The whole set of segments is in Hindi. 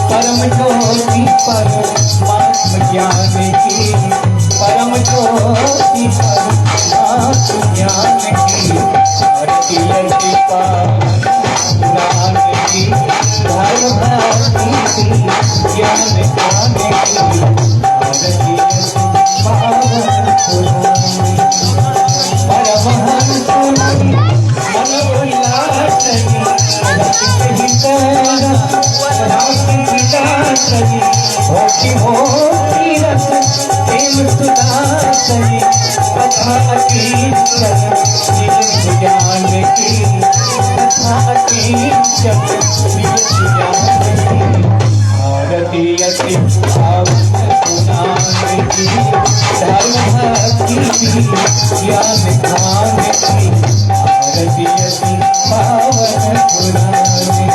परम ज्योति परमात्म ज्ञान की, परम ज्योति परमात्म ज्ञान की, आरती आरती पुराण की, धर्म भक्ति की, ज्ञान ज्ञान की, आरती पावन पुराण। परमहंस मन उल्लासनी, रसिक हितैषी विलासनी, होती होती रस प्रेम सुधासनी, कथा कीर्तन निज ज्ञान की, कथा कीर्तन निज ज्ञान की, आरती अति पावन पुराण की, धर्म भक्ति की, ज्ञान ध्यान की, आरती अति पावन पुराण की,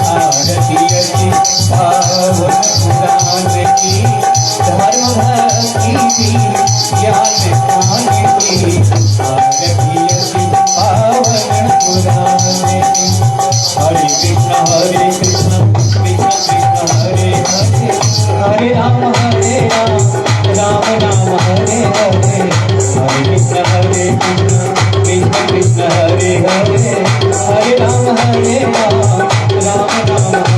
आरती अति पावन पुराण की, धर्म भक्ति की, ज्ञान ध्यान की, आरती अति पावन पुराण की। हरे कृष्ण कृष्ण कृष्ण हरे हरे, हरे राम राम राम हरे हरे, हरे कृष्ण कृष्ण कृष्ण हरे हरे, हरे राम राम राम हरे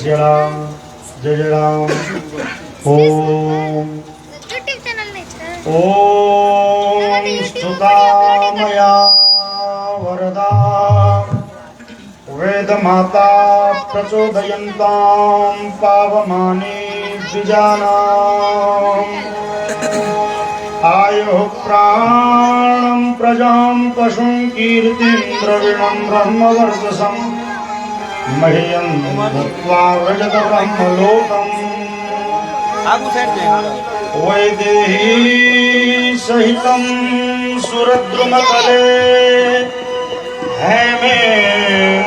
जय जय राम। ओम ओम स्तुता मया वरदा वेद माता प्रचोदयन्तां पावमानि द्विजानाम् आयुः प्राणं प्रजां पशुं कीर्तिं द्रविणं ब्रह्मवर्चसं मह्यं दत्त्वा व्रजत ब्रह्मलोकम् वैदेही सहितं सुरद्रुमतले हैमे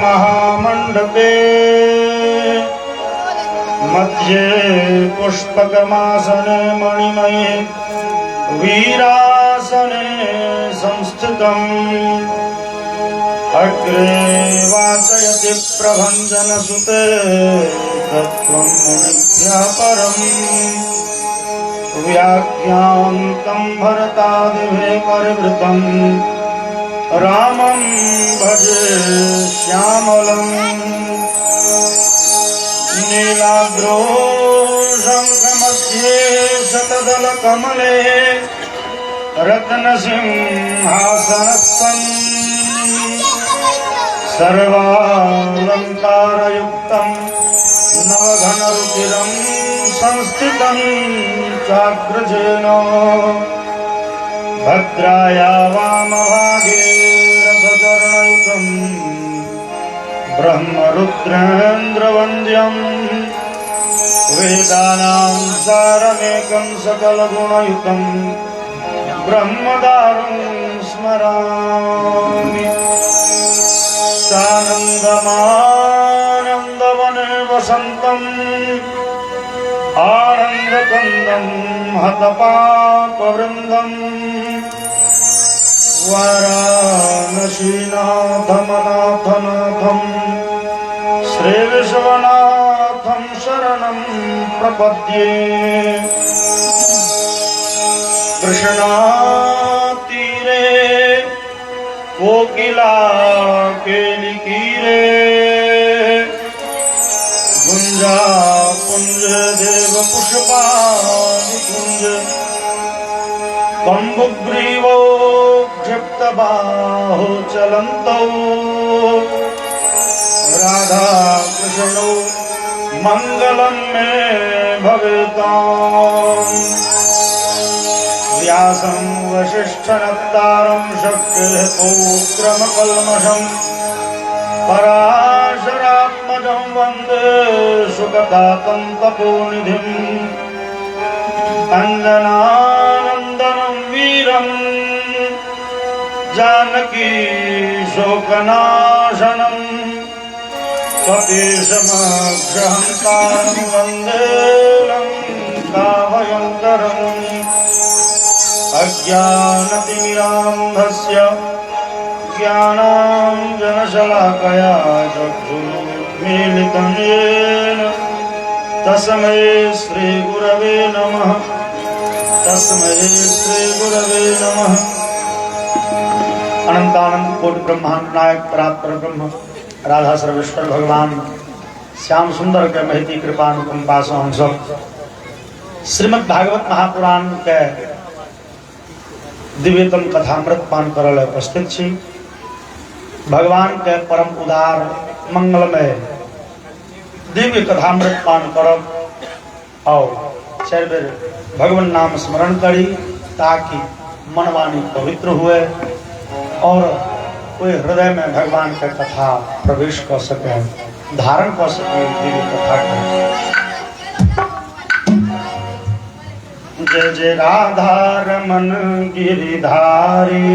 महामण्डपे मध्ये पुष्पकमासने मणिमये वीरासने संस्थितम् अग्रे वाचयति प्रभञ्जनसुते तत्त्वं मुनिभ्यः परम् व्याख्यान्तं भरतादिभिः परिवृतं रामं भजे श्यामलम् नीलाद्रो शङ्खमध्ये शतदलकमले रत्नसिंहासनस्थम् सर्वालङ्कारयुक्तं नवघनरुचिरं संस्थितं चाग्रजेन भद्राया वामभागे रथचरणयुतं ब्रह्मरुद्रेन्द्रवन्द्यं वेदानां सारमेकं सकलगुणयुतं ब्रह्मदारुं स्मरामि सानन्दमानन्दवने वसन्तम् आनन्दकन्दं हतपापवृन्दम् वाराणसीनाथमनाथनाथं श्रीविश्वनाथं शरणं प्रपद्ये कृष्णा तीरे कोकिला के लिकीरे गुंजा कुंज देव पुष्पादि कुंज कम्बुग्रीवो क्षिप्त बाहो चलन्तौ राधा कृष्णौ मंगलम में भवेताम् व्यासं वसिष्ठनप्तारं शक्तिपौत्रमकल्मषं पराशरात्मजं वन्दे सुखदातं तपोनिधिम् अञ्जनानन्दनं वीरं जानकी शोकनाशनम् कपीशमग्रहन्तारं वन्दे लङ्काभयङ्करम् अज्ञानतिमिरान्धस्य ज्ञानाञ्जनशलाकया चक्षुरुन्मीलितं येन तस्मै श्रीगुरवे नमः। तस्मै श्रीगुरवे नमः। अनंतानंद कोटि ब्रह्मांड नायक परात्पर ब्रह्म राधा सर्वेश्वर भगवान श्याम सुंदर के महती कृपानुकंपा से हम सब श्रीमद् भागवत महापुराण के दिव्यतम कथामृत पान करल उपस्थित छी। भगवान के परम उदार मंगलमय दिव्य कथामृत पान करब और चार बेर भगवान नाम स्मरण करी ताकि मनवाणी पवित्र हुए और कोई हृदय में भगवान का कथा प्रवेश कर सके, धारण कर सके दिव्य कथा को। जय जय राधा रमन गिरिधारी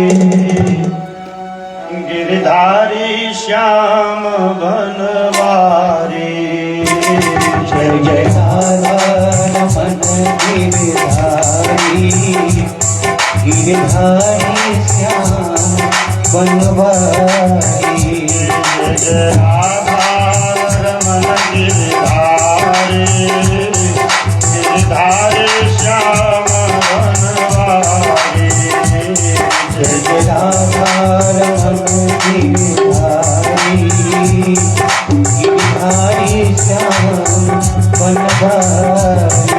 गिरिधारी श्याम बनवारी। जय जय राधा रमन गिरिधारी गिरिधारी श्याम बनवारी। जय जय राधा रमन गिरिधारी गिरिधारी श्याम बनवारी। जय जय राधा रमन गिरिधारी गिरिधारी श्याम बनवारी।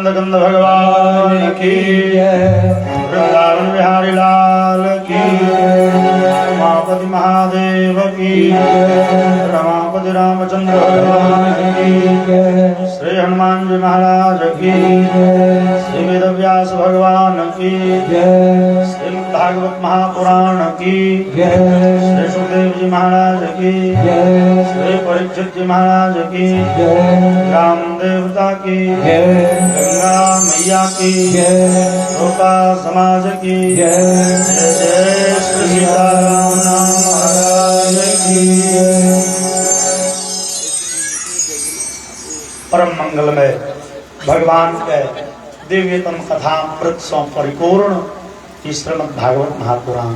नंद गंध भगवान की वृंदावन बिहारी लाल की रमापति महादेव की रमापति रामचंद्र भगवान की श्री हनुमान जी महाराज की श्री वेद व्यास भगवान की श्री भागवत महापुराण की श्री सुखदेव जी महाराज की श्री परीक्षित जी महाराज की राम देवता की गंगा मैया की रोका समाज की जय श्री सीताराम महाराज की। परम मंगलमय भगवान के दिव्यतम कथामृत से परिपूर्ण श्रीमद् भागवत महापुराण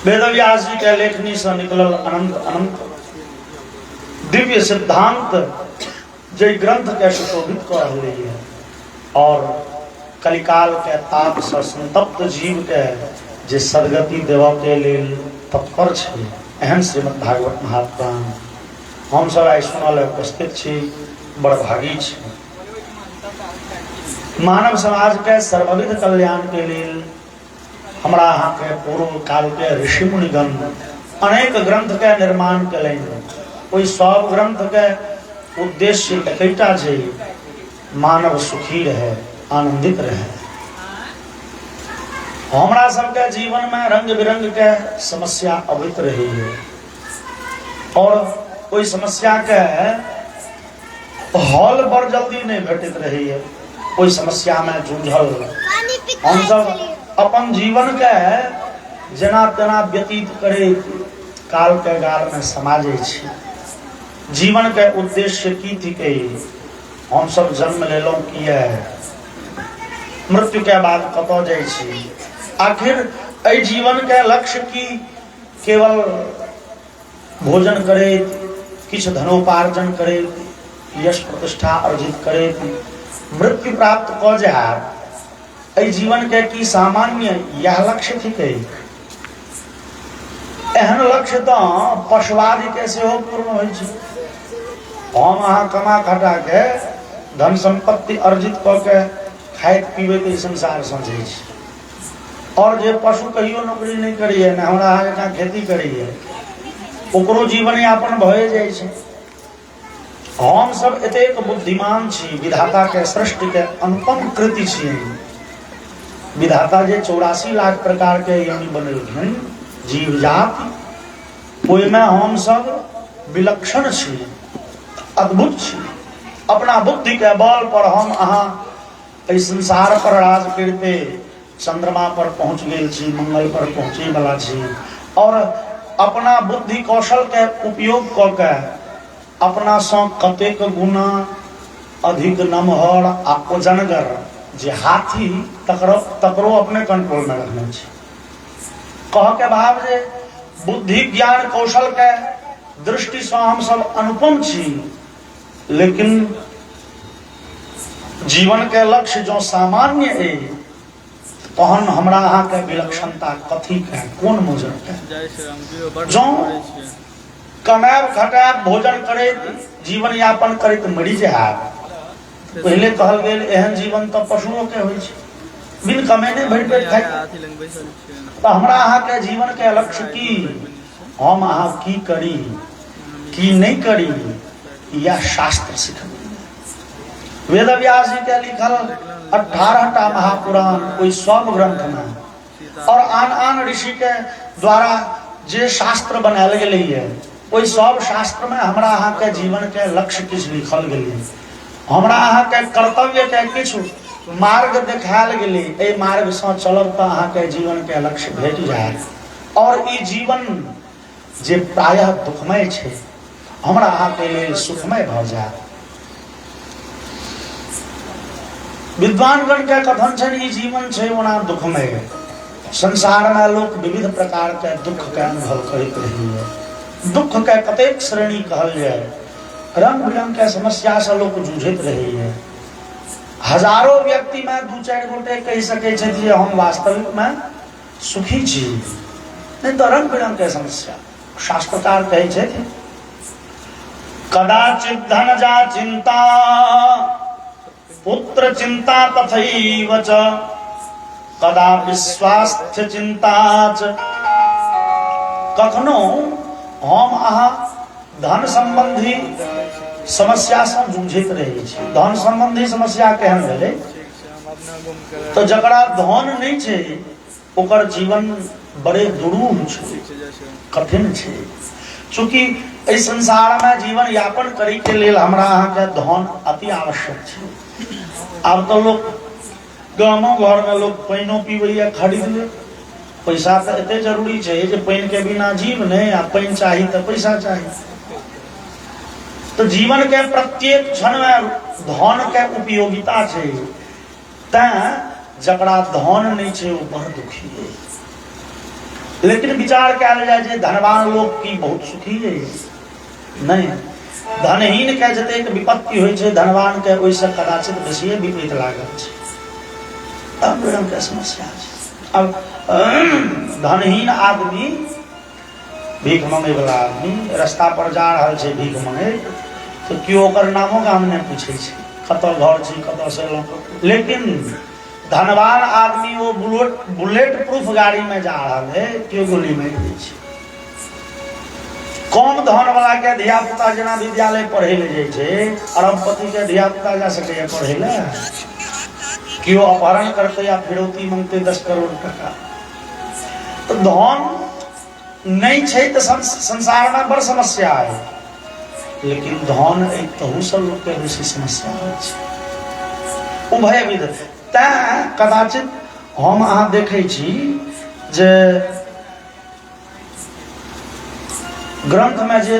वेद व्यास जी के लेखनी से निकलल अनंत अनंत दिव्य सिद्धांत जय ग्रंथ के सुशोभित कर रही है और कलिकाल के ताप से संतप्त जीव के जे सदगति देव के लिए तत्पर छे एहन श्रीमद् भागवत महापुराण हम सब आई सुनल उपस्थित छी बड़ भागी छी। मानव समाज के सर्वविध कल्याण के लिए हमरा यहाँ के पूर्व काल के ऋषि मुनिगण अनेक ग्रंथ के निर्माण कल कोई सब ग्रंथ के उद्देश्य एकटा छै मानव सुखी रहे आनंदित रहे। हमरा सबके जीवन में रंग बिरंग के समस्या अबैत रही है और कोई समस्या के हल बड़ जल्दी नहीं भेटत रही है। कोई समस्या में जूझल हम सब अपन जीवन के जना तेना व्यतीत करे काल के गाल में समाजे छी। जीवन के उद्देश्य की थी के हम सब जन्म लेलों किए मृत्यु के बाद कतो जाय छी। आखिर ए जीवन के लक्ष्य की केवल भोजन करे किछ धनोपार्जन करे यश प्रतिष्ठा अर्जित करे मृत्यु प्राप्त क जाए ए जीवन के की सामान्य यह लक्ष्य थी के एहन लक्ष्य तो पशुवादी के सेहो पूर्ण होइ छै। हम अहाँ कमा खटा के धन संपत्ति अर्जित क के खाइत पीबे के संसार समझे छी और जे पशु कहियो नौकरी नहीं करिए ना हमरा अहाँ खेती करिए ओकरो जीवन यापन भए जाय छै। हम सब एतेक बुद्धिमान छी विधाता के सृष्टि के अनुपम कृति छी। विधाता जे 84 लाख प्रकार के योनि बनेलखिन जीव जाति ओहि में हम सब विलक्षण छी अद्भुत छी। अपना बुद्धि के बल पर हम अहाँ इस संसार पर राज करते चंद्रमा पर पहुंच गेल छी मंगल पर पहुंचे वाला छी और अपना बुद्धि कौशल के उपयोग क के अपना से कतेक गुना अधिक नमहर आ ओजनगर जे हाथी तकरो अपने कंट्रोल में रखने छी। कह के भाव जे बुद्धि ज्ञान कौशल के दृष्टि से हम सब अनुपम छी लेकिन जीवन के लक्ष्य जो सामान्य है तहन हमरा अहाँ के विलक्षणता कथी के कोन मजर के जो कमाब खटाब भोजन करे जीवन यापन करे तो मरी जाए। पहले कहल गेल एहन जीवन तो पशुओं के होइ छै बिन कमेने भरि पेट खाइ तो हमरा अहाँ के जीवन के लक्ष्य की हम अहाँ की करी की नहीं करी यह शास्त्र सिखबे। वेद व्यास जी के लिखल 18टा महापुराण कोई सब ग्रंथ में और आन आन ऋषि के द्वारा जे शास्त्र बनायल गेलै है ओई सब शास्त्र में हमरा अहाँ के जीवन के लक्ष्य किछ लिखल गेलै हमरा अहाँ के कर्तव्य के किछ मार्ग देखायल गेलै ए मार्ग से चलब तो अहाँ के जीवन के लक्ष्य भेट जायत और ई जीवन जे प्रायः दुखमय छै हमरा अहाँ के लेल सुखमय भ जायत। विद्वानगण के कथन छै ई जीवन छै ओना दुखमय संसार में लोग विविध प्रकार के दुख के अनुभव करैत रहैए। दुख के कतेक श्रेणी कहल जाए रंग बिरंग के समस्या से लोग जूझैत रहैए। हजारों व्यक्ति में 2-4 गोटे कहि सकै छै जे हम वास्तविक में सुखी छी नहीं तो रंग बिरंग के समस्या शास्त्रकार कहै छै कदाचित धन जा चिंता पुत्र चिंता तथैव च कदा स्वास्थ्य चिंता च। कखनो हम अहाँ धन संबंधी समस्या से जूझैत रहे छी। धन संबंधी समस्या केहन भेलै तो जकरा धन नहीं छै ओकर जीवन बड़े दुरूह छै, कठिन छै। चूंकि इस संसार में जीवन यापन करे के लेल हमरा अहाँ के धन अति आवश्यक छै। आब तो लोग गामो घर में लोग पानिओ पीबैया खरीद ले, पैसा तो एते जरूरी छै जे पानि के बिना जीव नहीं, आ पानि चाही तो पैसा चाही। तो जीवन के प्रत्येक क्षण में धन के उपयोगिता छै। तैं जकरा धन नहीं छै वो बड़ दुखी है। लेकिन विचार कयल जाय जे धनवान लोग की बहुत सुखी है, नहीं। धनहीन के जतेक विपत्ति होइ छै धनवान के ओहिसँ कदाचित बेसी विपरीत लागल छै। अब रंग के समस्या छै। अब धनहीन आदमी, भीख मांगे वाला आदमी रास्ता पर जा रहल छै भीख मांगे, तो केओ ओकर नामो गाम नहीं पूछे छै, कतऽ घर छै, कतऽ से एलहुँ। लेकिन धनवान आदमी वो बुलेट प्रूफ गाड़ी में जा रहा है, क्यों गोली मार दै छै। कम धन वाला के धिया पुता जेना विद्यालय पढ़े ले जाय छै, अरबपति के धिया पुता जा सके पढ़े ले। क्यों अपहरण करते या फिरौती मांगते 10 करोड़ टका। तो धन नहीं छै तो संसार में बड़ समस्या है। लेकिन धन एक तहु से लोग के बेसी समस्या है, भयविध। तैं कदाचित हम अहाँ देखै छी जे ग्रंथ में जे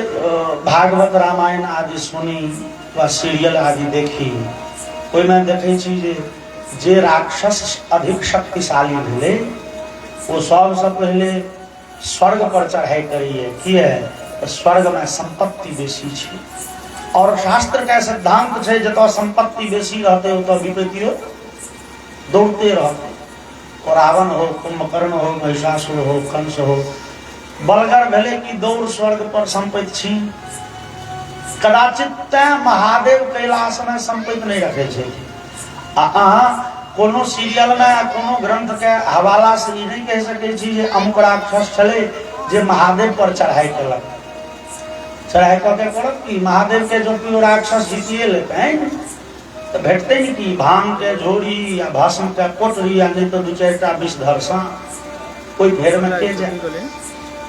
भागवत रामायण आदि सुनी वा सीरियल आदि देखी, ओहिमे देखै छी जे राक्षस अधिक शक्तिशाली भेलै वो सबसे पहले स्वर्ग पर चढ़ाई करिए। किए? स्वर्ग में संपत्ति बेसी छै। और शास्त्र के सिद्धांत छै जतऽ संपत्ति बेसी रहते ओतऽ विपत्तियो दौड़ते रहते। और रावण हो, कुंभकर्ण हो, महिषासुर हो, कंस हो, बलगर भेले कि दौड़ स्वर्ग पर संपत्ति छी। कदाचित तैं महादेव कैलाश में संपत्ति नहीं रखे छै। अहाँ कोनो सीरियल में कोनो ग्रंथ के हवाला से ई नहीं कह सकै छी जे अमुक राक्षस छले जे महादेव पर चढ़ाई केलक। चढ़ाई कऽ के करत कि महादेव के जो कि राक्षस जीतिए लेते तो भेटते नहीं कि भांग के झोरी या भस्म के कोटरी या नहीं तो 2-4टा विषधर कोई फेर में के जाए।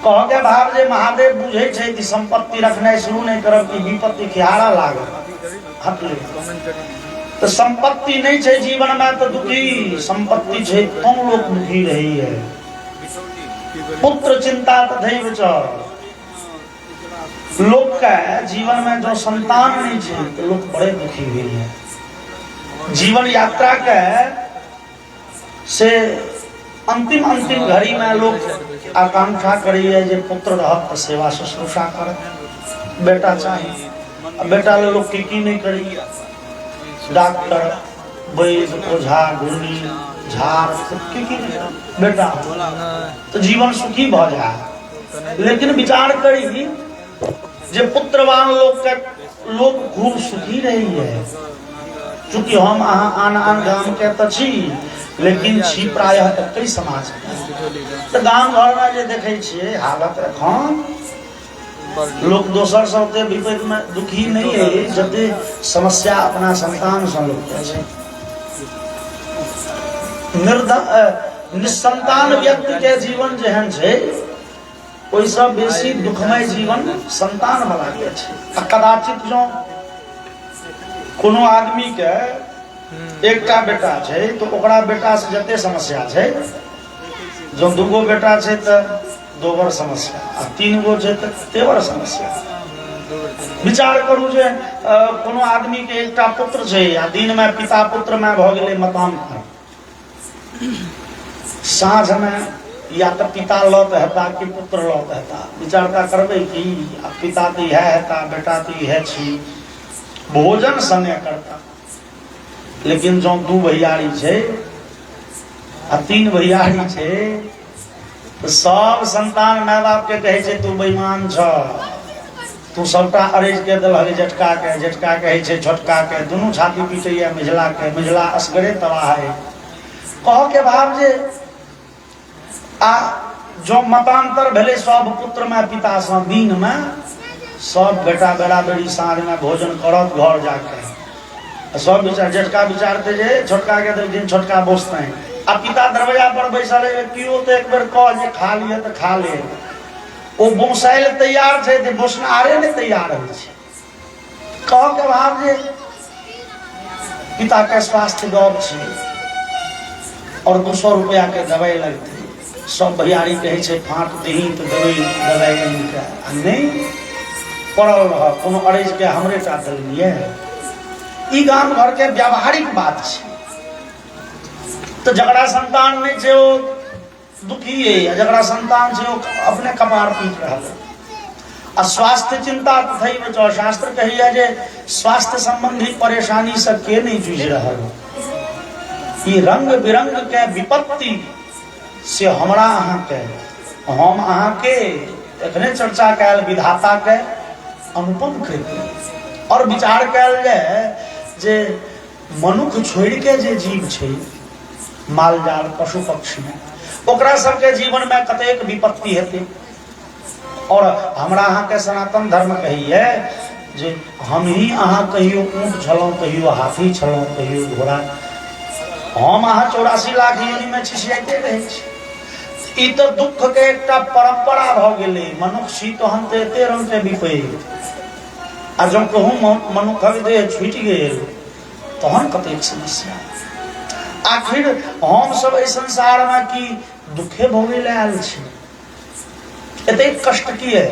कह के भाव जे महादेव बुझे छै कि संपत्ति रखनाइ शुरू नहीं करब कि विपत्ति खिहारा लागत हटले। तो संपत्ति नहीं छै जीवन में तो दुखी, संपत्ति छै तुम लोग दुखी रही है। पुत्र चिंता तथैव च। लोग का जीवन में जो संतान नहीं छै तो लोग बड़े दुखी हुए हैं। जीवन यात्रा के से अंतिम घड़ी में लोग आकांक्षा करिए जे पुत्र रहत तो सेवा शुश्रूषा करत, बेटा चाहिए। बेटा ले लोग की नहीं करिए, डॉक्टर, वैद्य, ओझा, गुनी, झाड़ की बेटा तो जीवन सुखी भ जाए। लेकिन विचार करी जे पुत्रवान लोग खूब सुखी रही है। चूंकि हम आन गाम के तो छी, लेकिन छी प्रायः एक समाज तो गाम घर में जे देखे छिए हालत एखन लोग दोसर सबके विपरीत में दुखी नहीं है जते समस्या अपना संतान से लोग के छै। निसंतान व्यक्ति के जीवन जेहन छै ओइसँ बेसी दुखमय जीवन संतान वाला के छै। कदाचित जो कोनो आदमी के एकटा बेटा छै तो ओकरा बेटा से जते समस्या छै, जो 2 गो बेटा छै तो 2 बार समस्या, आ 3 गो छै तो 3 बार समस्या। विचार करू जे कोनो आदमी के एकटा पुत्र छै आ दिन में पिता पुत्र में भ गेलै मतांतर। साँझ में या तो पिता लौट हेता कि पुत्र लौट हेता, विचारता करबै कि पिता तो यह हेता, बेटा तो यह छी, भोजन संगे करता। लेकिन जो 2 भैयारी छै आ 3 भैयारी छै तो सब संतान माय बाप के कहे छै तू बेईमान छ, तू सबटा अरेज के देलक जेठका कहै छै छोटका के, दुनू छाती पीटैया मिझला के, मिझला असगरे तबाह है। कह के भाव जे आ जो मतांतर भेले सब पुत्र में पिता से, दिन में सब बेटा बेड़ा बेड़ी साँझ में भोजन करत घर जाके, सब विचार जेठका विचारते जे छोटका के दिन छोटका बोसते हैं, आ पिता दरवाजा पर बैसल है, पियो तो एक बेर कह जे खा लिए तो खा ले, वो बोसाइल तैयार छै ते बोसनारे ने तैयार है। कह के भाव जे पिता के स्वास्थ्य गौर छै और 200 रुपया के दवाई लगते, सब भैयारी कहे छै फाँट दही तो दवाई नहीं पड़ल रह, कोनो अरेज के हमरे टा दिलिए। ई गांव घर के व्यावहारिक बात छै। तो जगड़ा संतान नहीं छै वो दुखी है, जगड़ा संतान छै वो अपने कपार पीट रहा है। आ स्वास्थ्य चिंता तथैव च, शास्त्र कहिए जे स्वास्थ्य संबंधी परेशानी से के नहीं जूझ रहा है। ई रंग बिरंग के विपत्ति से हमरा अहाँ के, हम अहाँ के एखने चर्चा कैल विधाता के अनुपम कृति और विचार कैल जाए जे मनुख छोड़ के जे जीव छै, माल जाल पशु पक्षी ओकरा सबके जीवन में कतेक विपत्ति हेतै। और हमरा अहाँ के सनातन धर्म कहिए जे हम ही अहाँ कहियो ऊँट छलौं, कहियो हाथी छलौं, कहियो घोड़ा, हम अहाँ 84 लाख योनि में छिछियाते रहे छी। ई तो दुख के एकटा परंपरा भ गेलै, मनुख छी तहन तो एते रंग के विपैत, आ जब कहूँ मनुखक देह छूटि गेल तहन कतेक समस्या। आखिर हम सब एहि संसार में की दुखे भोगे ले आयल छी, एते कष्ट किए,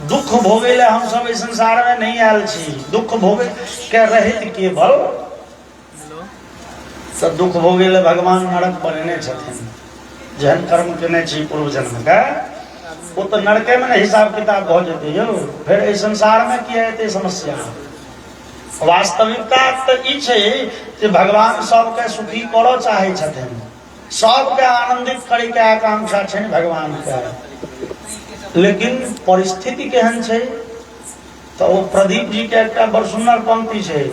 दुख भोगे ले हम सब इस संसार में नहीं आयल छी। दुख भोगे के रहित केवल तो दुख भोगे ले भगवान नरक बनेने छथिन, जहन कर्म केने छी पूर्व जन्म के, वो तो नरके में हिसाब किताब भ जेतै यौ। फिर इस संसार में किया एते समस्या। वास्तविकता तो ई छै जे भगवान सबके सुखी करऽ चाहै छथिन, सबके आनंदित करे के आकांक्षा छै भगवान के। लेकिन परिस्थिति केहन छै तो वो प्रदीप जी के एक बड़ सुंदर पंक्ति छै,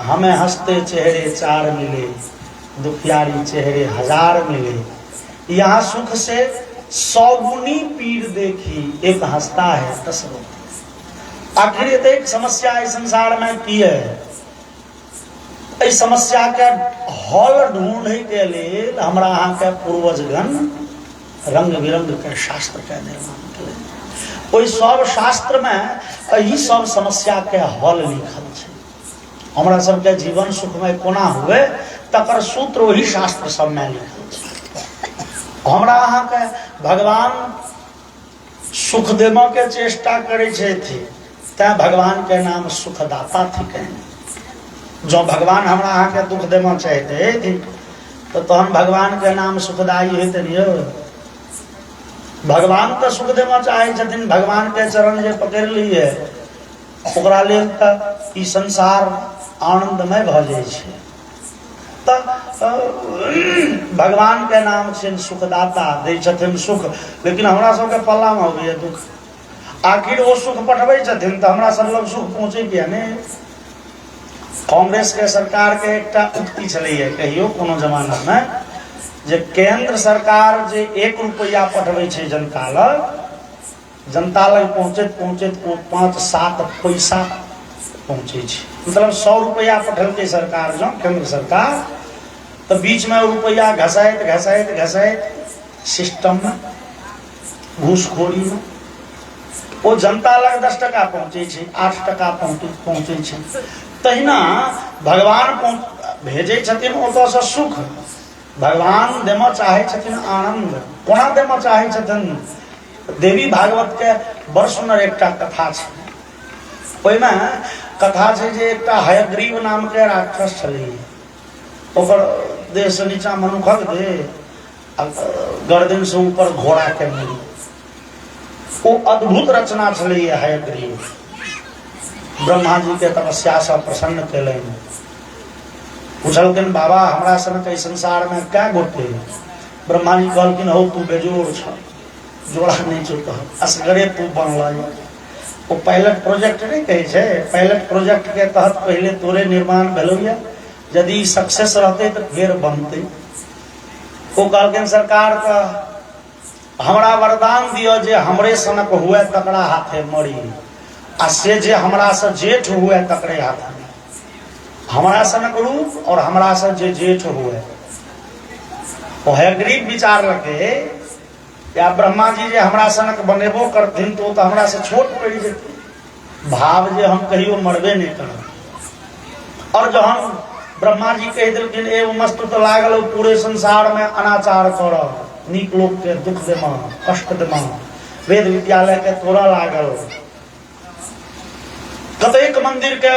हमें हंसते चेहरे 4 मिले, दुखियारी चेहरे 1000 मिले, यहाँ सुख से 100 गुनी पीर देखी, एक हंसता है 10 रोते। आखिर एक समस्या इस संसार में की है, इस समस्या के हल ढूंढे के लिए हमरा अहाँ के पूर्वजगण रंग बिरंग के शास्त्र के निर्माण करें। ओहि सब शास्त्र में यही सब समस्या के हल लिखल छै। हमरा सबके जीवन सुखमय कोना हुए तकर सूत्र वही शास्त्र सब में लिखल छै। हमरा अहाँ के भगवान सुख देबऽ के चेष्टा करे छथि, तैं भगवान के नाम सुखदाता थिके। जो भगवान हमरा अहाँ के दुख देबऽ चाहते तो तहन भगवान के नाम सुखदायी हेतै यौ। भगवान तो सुख देबऽ चाहै छथिन, भगवान के चरण जे पकड़ लिए ओकरा लेल तऽ ई संसार आनंदमय भ जाइ छै। भगवान के नाम छै सुखदाता, दै छथिन सुख, लेकिन हमरा सबके पल्ला में होइए दुख। आखिर वो सुख पठबै छथिन तो हमरा सब लग सुख पहुँचे किया ने। कांग्रेस के सरकार के एकटा उक्ति छलैया कहियो कोनो जमाना में, जे केंद्र सरकार जे 1 रुपया पठबै छै जनता लग, जनता लग पहुँचैत पहुँचैत ओ 5-7 पैसा पहुँचे छै। मतलब 100 रुपया पठलकै सरकार जो केंद्र सरकार, तो बीच में रुपया घसाइत घसाइत घसाइत सिस्टम में घूसखोरी में वो जनता लग 10 टका पहुँचे छै, 8 टका पहुँचे छै। तहिना भगवान भेजे छथिन ओतऽ से सुख, भगवान देमऽ चाहे छथिन आनंद। कोना देमऽ चाहे छथिन? देवी भागवत के बड़ सुंदर एकटा कथा छै। ओहिमे कथा छै जे एकटा हयग्रीव नाम के राक्षस छलै, ओकर देह से नीचा मनुखक देह, गर्दन से ऊपर घोड़ा के मुड़ी। वो अद्भुत रचना छलै हयग्रीव। ब्रह्मा जी के तपस्या से प्रसन्न केलनि, पूछलखिन बाबा हमरा सनक एहि संसार में क्या गोटे? ब्रह्मा जी कहलखिन हौ तू बेजोड़ छ, जोड़ा नहीं छौ, असगरे तू बनल। वो पायलट प्रोजेक्ट नहीं कहे छे, पायलट प्रोजेक्ट के तहत पहले तोरे निर्माण भेलो या यदि सक्सेस रहते तो फिर बनते। वो कहलखिन सरकार का हमरा वरदान दियो जे हमरे सनक हुए तकड़ा हाथे मरी, आ से जे हमरा से जेठ हुए तकड़े हाथे, हमरा सनक रूप और हमरा से जे जेठ हुए। वो हयग्रीव विचार रखे या ब्रह्मा जी जे हमरा सनक बनेबो करथिन तो हमरा से छोट पड़ जेते, भाव जे हम कहियो मरबे नहीं करब। और जहन ब्रह्मा जी कह दिलखिन एगो मस्त तो लागल पूरे संसार में अनाचार करब, नीक लोग के दुख देमा कष्ट देमा, वेद विद्यालय के तोड़ा लागल, कतेक मंदिर के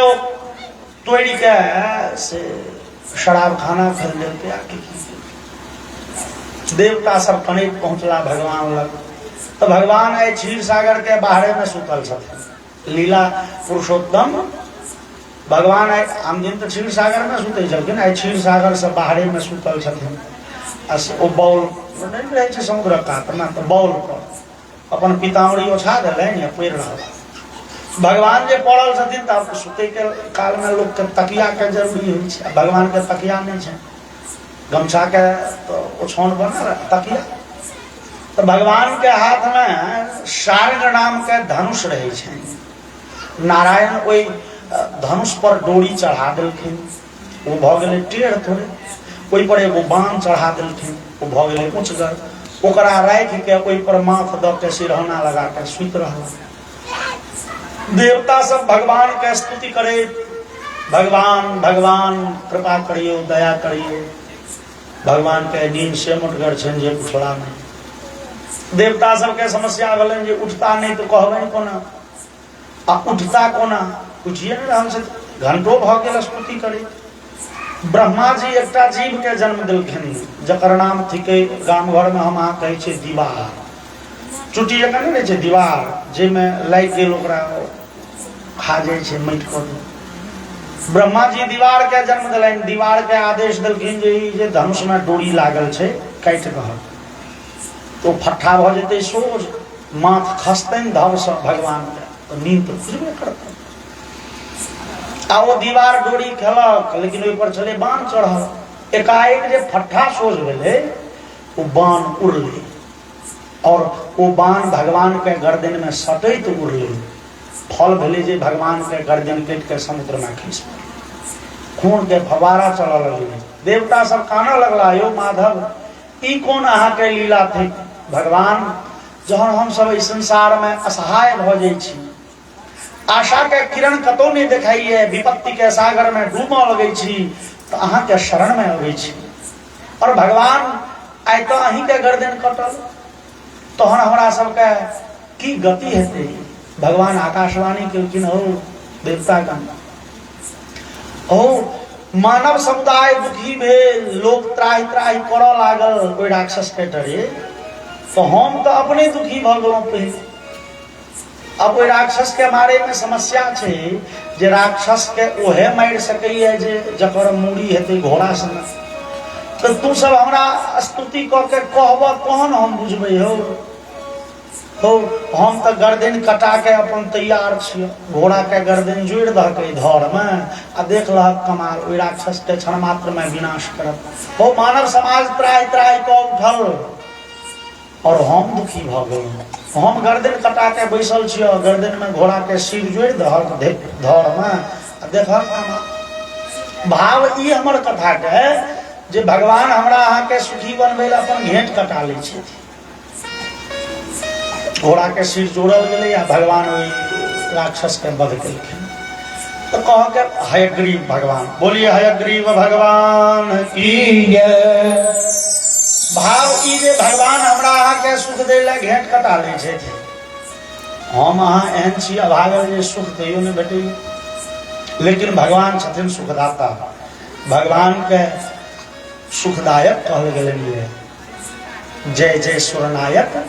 तोड़ के से शराब खाना खोल देते आके। देवता सब कनेक पहुंचला भगवान लग, तो भगवान है क्षीर सागर के बाहरे में सुतल छथिन। लीला पुरुषोत्तम भगवान है आम दिन तो क्षीर सागर में सुते छलखिन, आई क्षीर सागर से बाहरे में सुतल छथिन। ओ बौल नहीं रहे छे समुद्र कात में, तो बौल पर अपन पितामरी ओछा देलनि या पैर रहला। भगवान जे पड़ल छथिन तब सुते के काल में लोग के तकिया के जरूरी होइ छै, भगवान के तकिया नहीं छै, गमछा के तो ओछौन बनल तकिया। तो भगवान के हाथ में शार्ंग नाम के धनुष रहे छै। नारायण ओई धनुष पर डोरी चढ़ा देलखिन, वो भ गेलै टेढ़ थोड़े, ओई पर एगो बाण चढ़ा देलखिन, वो भ गेलै ऊंचगर, ओकरा राखि के ओई पर माथ द के सिरहना लगा के सुति रहल। देवता सब भगवान के स्तुति करे, भगवान भगवान कृपा करियो दया करियो। भगवान के नींद से मुटगर छन जे उठला नहीं। देवता सब के समस्या भेलन जे उठता नहीं तो कहबे कोना, आ उठता कोना पूछिए न रहल से घंटो भ गेल स्तुति करे। ब्रह्मा जी एकटा जीव के जन्म देलखिन जकर नाम थिके गाम घर में हम अहाँ कहै छै दीवार। चुटी जकाँ नहीं रहे छै दीवार, जे में लाइग गेल ओकरा खा जाय छै माटि क। ब्रह्मा जी दीवार के जन्म दिलन, दीवार के आदेश दिलखिन जे धनुष में डोरी लागल छै काटि रह तो फट्ठा भ जेतै सोझ, माथ खसतनि धड़ से भगवान के, तो नींद तो खुजबे करतनि। आ वो दीवार डोरी खेलक, लेकिन ओहि पर छलै बाण चढ़ल। एकाएक जे फट्ठा सोझ भेलै वो बाण उड़लै, और वो बाण भगवान के गर्दन में सटैत उड़लै। फल भेले जे भगवान के गर्दन कटि के समुद्र में खसि पड़ल, खून के फवारा चलऽ लगलै। देवता सब कानऽ लगला, यो माधव ई कोन अहाँ के लीला थी भगवान, जहन हम सब इस संसार में असहाय भ जाइ छी, आशा के किरण कतौ नहीं देखाइए, विपत्ति के सागर में डूबऽ लगै छी, तो अहाँ के शरण में अबै छी। और भगवान आइ तो अहीं के गर्दन कटल, तहन हमरा सबके की गति हेतै। भगवान आकाशवाणी केलखिन, हो देवता गण, हो मानव समुदाय दुखी भेल, लोग त्राहि त्राहि करऽ लागल ओइ राक्षस के डरे, तो हम तो अपने दुखी भ गेलहुँ पहिले। अब ओइ राक्षस के मारे में समस्या छै जे राक्षस के ओहे मारि सकैए जे जकर मूड़ी हेतै घोड़ा सन। तो तू सब हमरा स्तुति क के कहबऽ तहन हम बुझबै। हो हम तो गर्दन कटा के अपन तैयार छियै, घोड़ा के गर्दन जोड़ि दहकै धड़ में, आ देख लहक कमाल, ओइ राक्षस के क्षण मात्र में विनाश करब। हो मानव समाज त्राहि त्राहि क उठल, और हम दुखी भ गेलहुँ। हम गर्दन कटा के बैसल छियै, गर्दन में घोड़ा के सिर जोड़ि दहक धड़ में, आ देखक कमाल। भाव ई हमर कथा के जे भगवान हमरा अहाँ के सुखी बनबै ला अपन घेंट कटा लै छथिन। घोड़ा के सिर जोड़ल गेलै आ भगवान ओइ राक्षस के वध केलखिन। तो कह के हयग्रीव भगवान, बोलिए हयग्रीव भगवान की जय। भाव ई जे भगवान हमरा अहाँ के सुख दै ला घेंट कटा लै छथिन, हम अहाँ एहन छी अभागल जे सुख दैयो नहि भेटैए, लेकिन भगवान छथिन सुखदाता। भगवान के सुखदायक कहल गेलनि, जय जय सुरनायक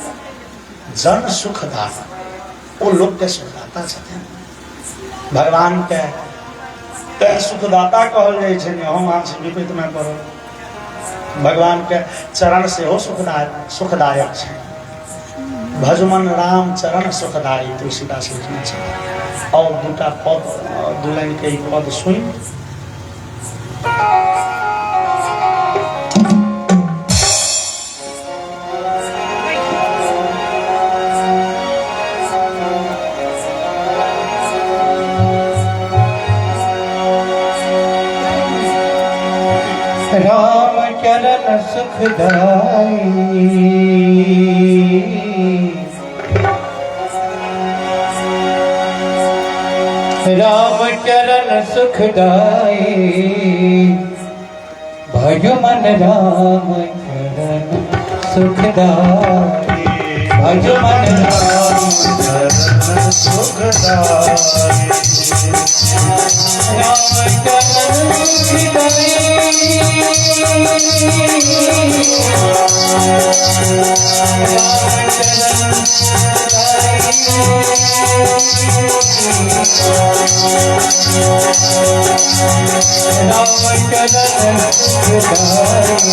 जन सुखदाता, वो लोग के सुखदाता छथिन। भगवान के सुखदाता कहल जाइ छै। हम अहाँ से विपरीत में पड़ल, भगवान के चरण से हो सुखदायक छै। भजमन राम चरण सुखदाई तुलसीदास लिखने चाहिए। और दूटा पद दू लाइन के एक पद सुन। राम चरण सुखदाई राम चरण सुखदाई भज मन राम चरण सुखदाई भज मन राम चरण सुखदाई राम चरण सुखदाई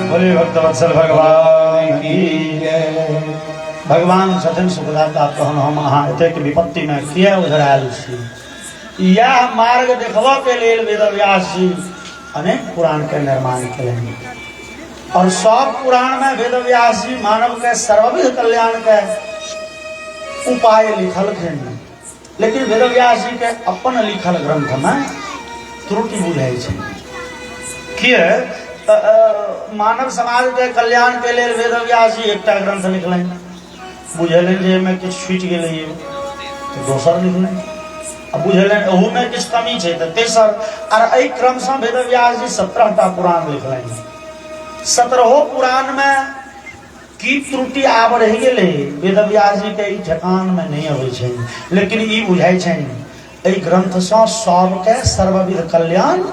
बोले भक्तवत्सल भगवान की जय। भगवान सजन सुखदाता कहन हम अहाँ एतेक विपत्ति में किया उधर आयल छी। यह मार्ग देखबा के लेल वेदव्यास जी अनेक पुराण के निर्माण करेंगे और सब पुराण में वेदव्यास जी मानव के सर्वविध कल्याण के उपाय लिखल थे, लेकिन वेदव्यास जी के अपन लिखल ग्रंथ में त्रुटि बुझाई छै। किए मानव समाज के कल्याण के लिए वेदव्यास जी एकटा ग्रंथ लिखलें, बुझेलें जे में किछ छूटि गेलै तो दोसर लिखलें, अब बुझेलें ओहू में किछ कमी छै तो तेसर, और एहि क्रम से वेदव्यास जी 17टा पुराण लिखलें। 17 पुराण में की त्रुटि आब रहि गेलै वेदव्यास जी के ई ठेकान में नहीं अबै छै, लेकिन ई बुझाई छै एहि ग्रंथ से सबके सर्वविध कल्याण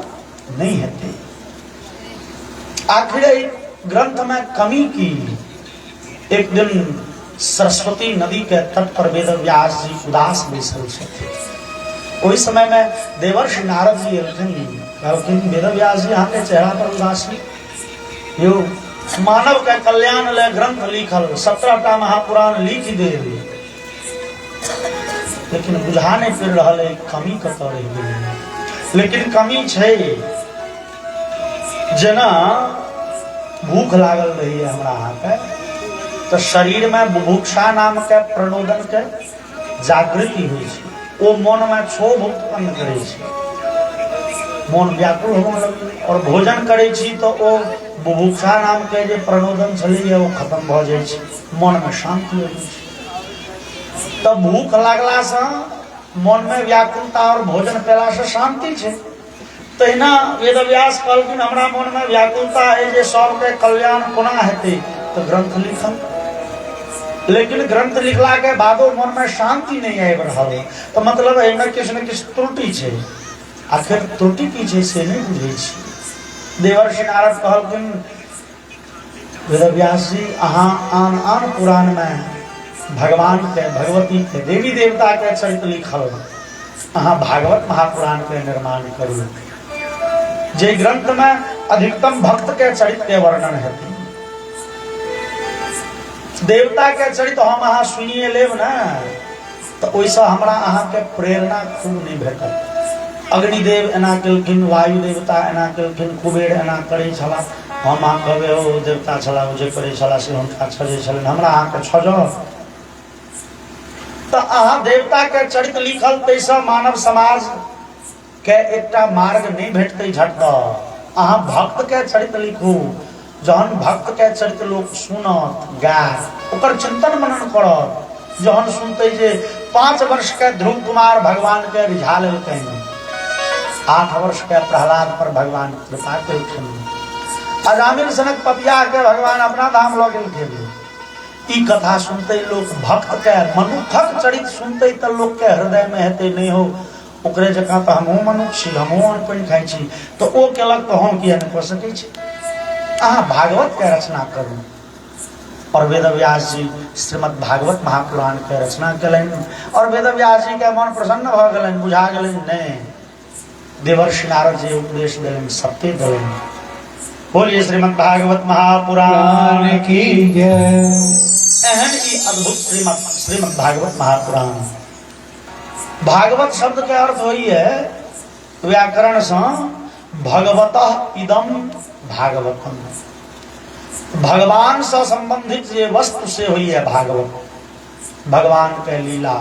नहीं हेतै। आखिर ग्रंथ में कमी की। एक दिन सरस्वती नदी के तट पर वेदव्यास जी उदास बैसल छथिन। ओहि समय में देवर्षि नारद जी कहलखिन वेदव्यास जी अहाँ के चेहरा पर उदासी, यो मानव के कल्याण ले ग्रंथ लिखल 17टा महापुराण लिख देल, लेकिन बुझा नहीं पड़ रहा है कमी कतऽ रहि गेलै। लेकिन कमी छै जेना भूख लागल रही है हमरा अहाँ के तो शरीर में बुभुक्षा नाम के प्रणोदन के जागृति हुई छै, ओ मन में क्षोभ उत्पन्न करे छै, मन व्याकुल होने लगे और भोजन करे छी तो ओ बुभुक्षा नाम के जे प्रणोदन छलै वो खत्म भ जाय छै, मन में शांति होय छै। तो भूख लागला से मन में व्याकुलता और भोजन पेला से शांति छै। तहिना वेदव्यास कहलखिन हमरा मन में व्याकुलता है जे सबके कल्याण कोना हेतै, तो ग्रंथ लिखल, लेकिन ग्रंथ लिखला के बादो मन में शांति नहीं आबि रहल, तो मतलब एहिमे किछु न किछु त्रुटि छै। आखिर त्रुटि की छै से नहीं बुझै छी। देवर्षि नारद कहलखिन वेदव्यास जी अहाँ आन आन पुराण में भगवान के भगवती के देवी देवता के चरित्र लिखल, अहाँ भागवत महापुराण के निर्माण करू जे ग्रंथ में अधिकतम भक्त के चरित्र के वर्णन है। देवता के चरित्र हम अहाँ सुनिए लेब ना तो ओइसा हमरा अहाँ के प्रेरणा खूब नहीं भेटत। अग्निदेव एना केलखिन, वायु देवता एना केलखिन, कुबेर एना करै छला, हम अहाँ कहबै ओ देवता छला ओ जे करै छला से हुनका छजै छलनि, हमरा अहाँ के छजो। तो अहाँ देवता के चरित्र लिखल तैसा मानव समाज के एकटा मार्ग नहीं भेटते झटका। अहाँ भक्त के चरित्र लिखू, जहन भक्त के चरित्र लोग सुनत गाय ओकर चिंतन मनन करत, जहन सुनते जे 5 वर्ष के ध्रुव कुमार भगवान के रिझा लेलखिन, 8 वर्ष के प्रहलाद पर भगवान कृपा केलखिन, अजामिल सनक पपिया के भगवान अपना धाम लऽ गेलखिन। ई कथा सुनते लोग भक्त के मनुखक चरित्र सुनते तो लोग के हृदय में हेते नहीं हो ओकरे जकाँ तो हमहूँ मनुष्य छी, हमहूँ अन्न पानि खाइ छी, तो ओ केलक तो हम किया नहीं कऽ सकै छी। अहाँ भागवत के रचना करू। और वेदव्यास जी श्रीमद् भागवत महापुराण के रचना कलनि और वेदव्यास जी के मन प्रसन्न भ गेलनि, बुझा गेलनि नहीं देवर्षि नारद जी उपदेश देलनि सत्य देलनि। बोलिए श्रीमद् भागवत महापुराण की जय। एहन ई अद्भुत श्रीमद् भागवत महापुराण। भागवत शब्द के अर्थ होई है व्याकरण से भगवतः इदम भागवतम, भगवान से संबंधित ये वस्तु से हुई है भागवत। भगवान के लीला,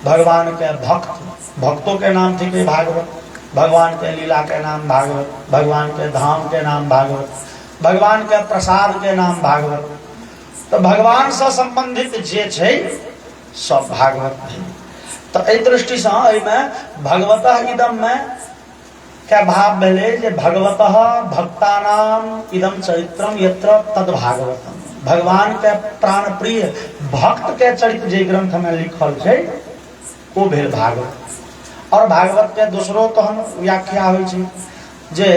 भगवान के भक्त, भक्तों के नाम थे भागवत, भगवान के लीला के नाम भागवत, भगवान के धाम के नाम भागवत, भगवान के प्रसाद के नाम भागवत। तो भगवान से संबंधित जे छै सब भागवत है। तो एहि दृष्टि से भगवतः इदम में क्या भाव भेले जे भगवतः भक्तानाम इदम चरित्रम यत्र तद भागवतम। भगवान के प्राण प्रिय भक्त के चरित्र जे ग्रंथ में लिखल छै वो भेल भागवत। और भागवत के दूसरो तो हम व्याख्या होइ छै जे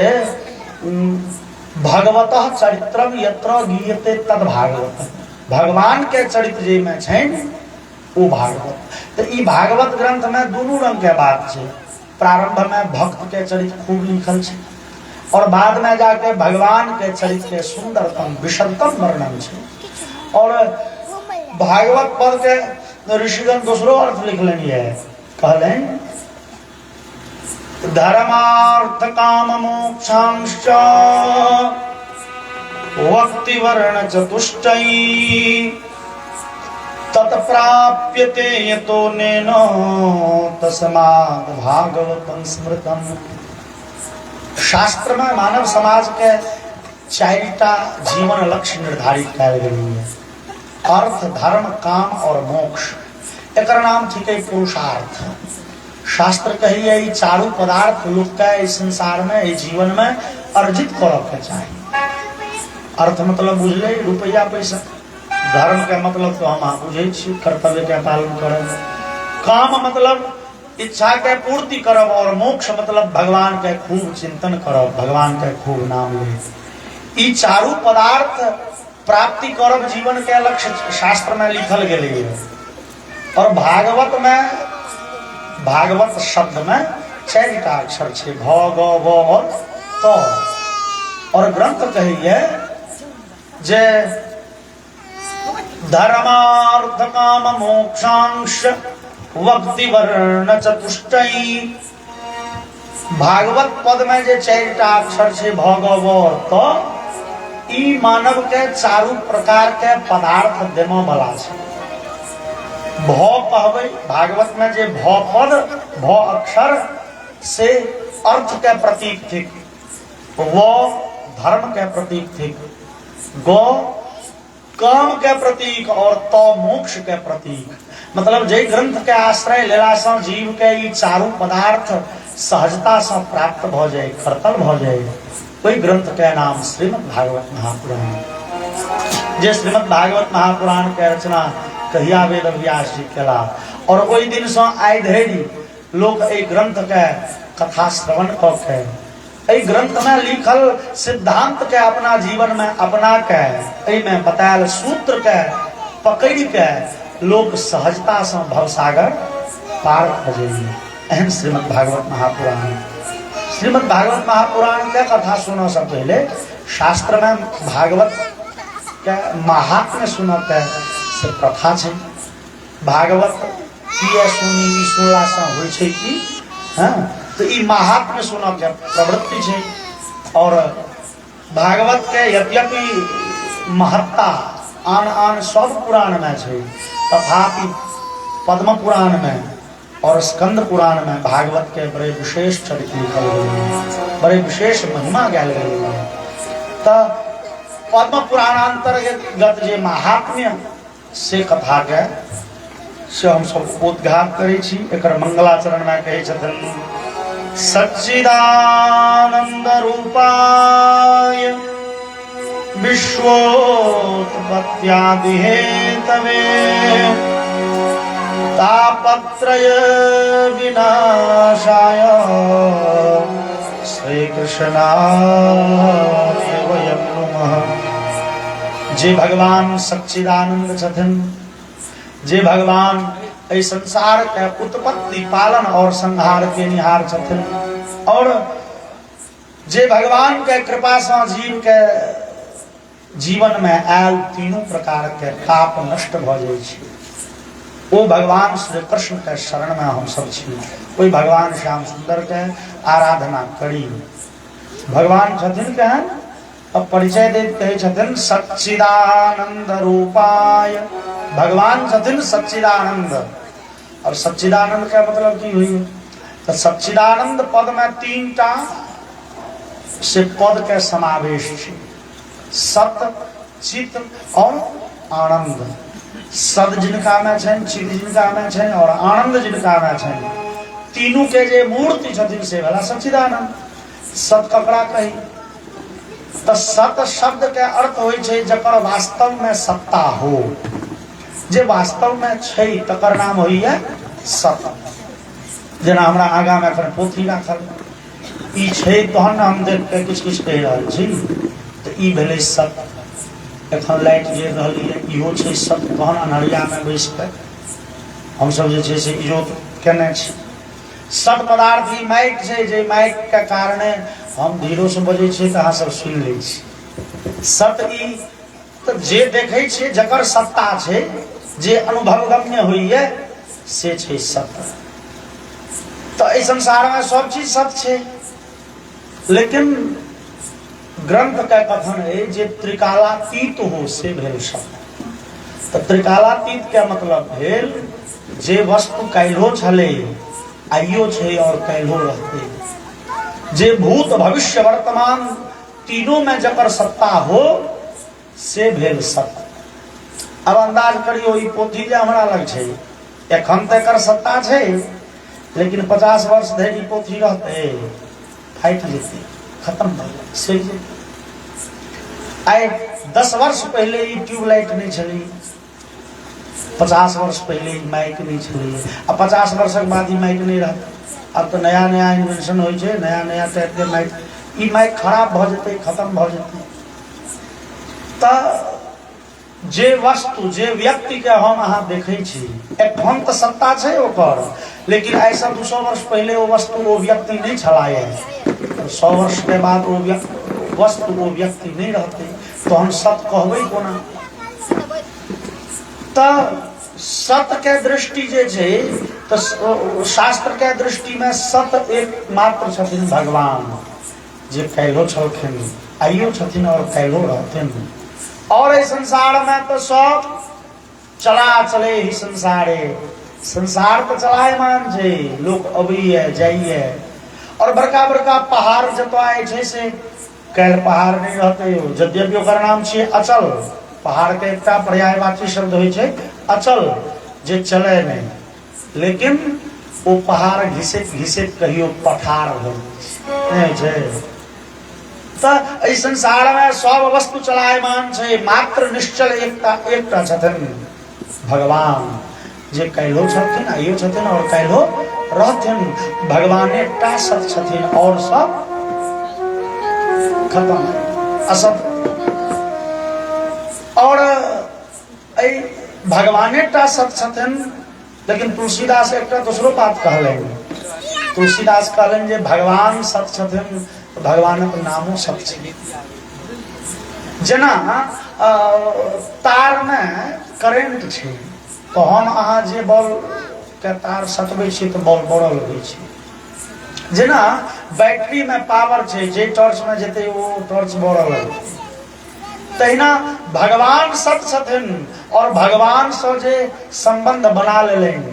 भगवतः चरित्रम यत्र गीयते तद भागवत, भगवान के चरित्र जे में छै ओ भागवत। तो ई भागवत ग्रंथ में दोनों रंग के बात छै। प्रारंभ में भक्त के चरित्र खूब लिखल छै और बाद में जाके भगवान के चरित्र के सुंदरतम विशदतम वर्णन छै। और भागवत पद के ऋषिगण दूसरो अर्थ लिख लेनी है, कहलें धर्मार्थ काम मोक्षांश्च वक्ति वर्ण चतुष्टयी तत्प्राप्यते यतो नेनो तस्मात् भागवतं स्मृतम्। शास्त्र में मानव समाज के चारिटा जीवन लक्ष्य निर्धारित कयल गेल है, अर्थ धर्म काम और मोक्ष। एकर नाम थिके पुरुषार्थ। शास्त्र कहिए ई चारू पदार्थ लोग के संसार में ई जीवन में अर्जित करब के चाहिए। अर्थ मतलब बुझले रुपया पैसा, धर्म के मतलब तो हम बुझे छी कर्तव्य के पालन करब, काम मतलब इच्छा के पूर्ति करब और मोक्ष मतलब भगवान के खूब चिंतन करब, भगवान के खूब नाम ले। ई चारू पदार्थ प्राप्ति करब जीवन के लक्ष्य शास्त्र में लिखल गेल है। और भागवत में, भागवत शब्द में चारिटा अक्षर छे, भ ग व और त। और ग्रंथ कहिए जे धर्मार्थ काम मोक्षांश वक्ति वर्ण चतुष्टयी। भागवत पद में जे चारिटा अक्षर छे भ ग व और त, ई मानव के चारू प्रकार के पदार्थ देने वाला छे। भ कहबै भागवत में जे भ पद, भ अक्षर से अर्थ के प्रतीक थिक, व धर्म के प्रतीक थिक, ग काम के प्रतीक और त मोक्ष के प्रतीक। मतलब जे ग्रंथ के आश्रय लेला से जीव के ई चारू पदार्थ सहजता से प्राप्त भ जाए, कर्तल भ जाए, वही ग्रंथ के नाम श्रीमद् भागवत महापुराण। जे श्रीमद् भागवत महापुराण के रचना कहिया वेद व्यास जी केला और ओई दिन से आइ धरि लोग ए ग्रंथ के कथा श्रवण क के ए ग्रंथ में लिखल सिद्धांत के अपना जीवन में अपना के ए में बतायल सूत्र के पकड़ के लोग सहजता से भवसागर पार भ जाइए। एहन श्रीमद् भागवत महापुराण। श्रीमद् भागवत महापुराण के कथा सुनो से पहले शास्त्र में भागवत के महात्म्य सुनो के से प्रथा छे। भागवत किए सुनी सुनला से होइ छे कि हां तो ई महात्म्य सुनो के प्रवृत्ति छे। और भागवत के यद्यपि महत्ता आन आन सब पुराण में छे, तथापि पद्म पुराण में और स्कंद पुराण में भागवत के बड़े विशेष चरित्र लिखल गए, बड़े विशेष महिमा गायल गए है। तो पद्म पुराणांतर्गत जे महात्म्य से कथा के से हम सब उद्घाट करे छी। एकर मंगलाचरण में कहे छथिन सच्चिदानंद रूपाय विश्वोत्पत्त्यादि हेतवे तापत्रय विनाशाय श्री कृष्णाय वयं नमः। जे भगवान सच्चिदानंद छथिन, जे भगवान इस संसार के उत्पत्ति पालन और संहार के निहार छथिन, और जे भगवान के कृपा से जीव के जीवन में आयल तीनों प्रकार के पाप नष्ट भ जाय छै, वो भगवान श्री कृष्ण के शरण में हम सब छी। कोई भगवान श्याम सुंदर के आराधना करी। भगवान छथिन केहन, अब परिचय दे कहे छथिन सच्चिदानंद रूपाय। भगवान छथिन सच्चिदानंद। और सच्चिदानंद का मतलब की हुई, तो सच्चिदानंद पद में तीनटा से पद के समावेश है, सत चित और आनंद। सद जिनका में छन, चित जिनका में छन और आनंद जिनका में छन, तीनों के जे मूर्ति छथिन से वाला सच्चिदानंद। सत ककरा कही, तो सत शब्द के अर्थ होय छै जकर वास्तव में सत्ता हो, जे वास्तव में छै तकर नाम होइए सत। जेना हमरा आगा में एखन पोथी राखल ई छै तहन हम देख के किछु किछु कहि रहल छी तऽ ई भेलै सत्य। एखन लाइट जे रहल यऽ इहो छै सत्य। तहन अन्हरिया में बैस के हमसब जे छै से इजोत केने छी। सत पदार्थ ई माइक छै जे माइक के कारणे हम धीरो से बजै छी तऽ अहाँ सब सुनि लै छी। सत ई तऽ जे देखै छै जकर सत्ता छै जे अनुभवगम्य होइए से छै सत्य। तो इस संसार में सब चीज सत्य छै, लेकिन ग्रंथ का कथन है जे त्रिकालातीत हो से भेल सत्य। तो त्रिकालातीत के मतलब भेल जे वस्तु काल्हो छलै आइयो छै और काल्हो रहते। जे भूत भविष्य वर्तमान तीनों में जकर सत्ता हो से भेल सत्य। अब अंदाज करियो ई पोथी जे हमरा लग छै एखन तक एकर सत्ता छै, लेकिन 50 वर्ष धरि ई पोथी रहते फाइट जेतै, खत्म भ जेतै, सहि जेतै। आइ 10 वर्ष पहले ई ट्यूबलाइट नहीं छलै, 50 वर्ष पहले ई माइक नहीं छलै, आ 50 वर्षक बाद ई माइक नहीं रहतै। अब तो नया नया इन्वेंशन होइ छै, नया नया टाइप के माइक, ई माइक खराब भ जेतै, खत्म भ जेतै। तऽ जे वस्तु जे व्यक्ति के हम अहाँ देखै छी एखन तऽ सत्ता छै ओकर, लेकिन आइ से 200 वर्ष पहले वो वस्तु वो व्यक्ति नहीं छला है। 100 वर्ष के बाद वो वस्तु वो व्यक्ति नहीं रहते, तो हम सत्य कहबै कोना। तऽ सत्य के दृष्टि जे छै तऽ शास्त्र के दृष्टि में सत्य एक मात्र छथिन भगवान, जे काल्हो छलखिन आइयो छथिन और काल्हो रहथिन। और इस संसार में तो सब चला चले ही संसारे, संसार तो चलायमान छै, लोग अबैए जाइए। और बड़का बड़का पहाड़ जतय छै से काल्हि पहाड़ नहीं रहते, यद्यपि ओकर नाम छियै अचल। पहाड़ के एकटा पर्यायवाची शब्द होइ छै अचल, जे चले नहीं, लेकिन वो पहाड़ घिसैत घिसैत कहियो पठार नहीं छै। तऽ एहि संसार में सब वस्तु चलायमान छै, मात्र निश्चल एकटा छथिन भगवान, जे काल्हो छथिन आइयो छथिन और काल्हो रहथिन। भगवान एकटा सत्य छथिन और सब खत्म असत। और भगवान एकटा सत्य छथिन, लेकिन तुलसीदास एकटा दोसरो बात कहलनि। तुलसीदास कहलनि जे भगवान सत्य छथिन, भगवानक नामो सत्य छै। जेना तार में करेंट छै, तो हम अहाँ जे बॉल के तार सटबै छी तो बॉल बढ़ लगै छै। जेना बैटरी में पावर छै, जे टॉर्च में जेतै वो टॉर्च बढ़ लगतै। तहिना भगवान सत्य छथिन और भगवान से जे संबंध बना लेलनि।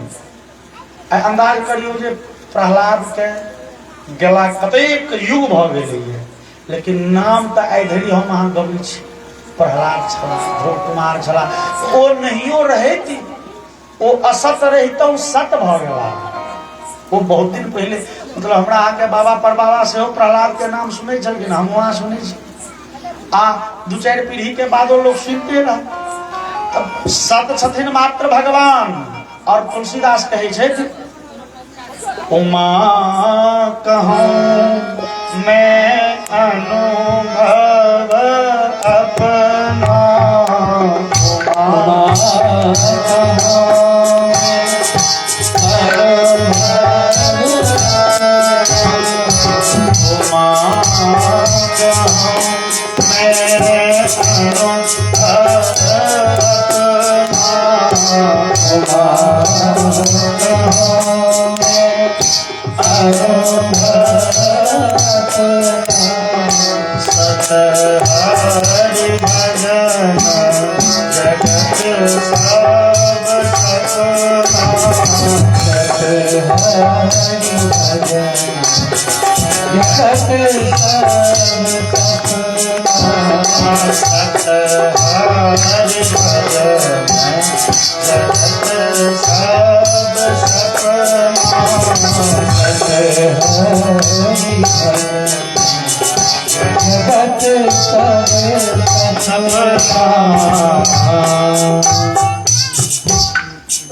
अंदाज करियो जे प्रहलाद के गेला कतेक युग भ गेलै, लेकिन नाम तऽ आइ धरि हम अहाँ गबै छी। प्रहलाद छला, ध्रुव कुमार छला, ओ नहियो रहैत ओ असत रहितौ सत भ गेला। वो बहुत दिन पहले, मतलब हमरा अहाँके बाबा परबाबा सेहो प्रहलाद के नाम सुनै छलखिन, हम वहाँ सुनै छी, आ 2-4 पीढ़ी के बाद वो लोग सुनते रह। तब सत छथिन मात्र भगवान। और तुलसीदास कहै छथि, उमा कहूँ मैं अनुभव अपना, उमा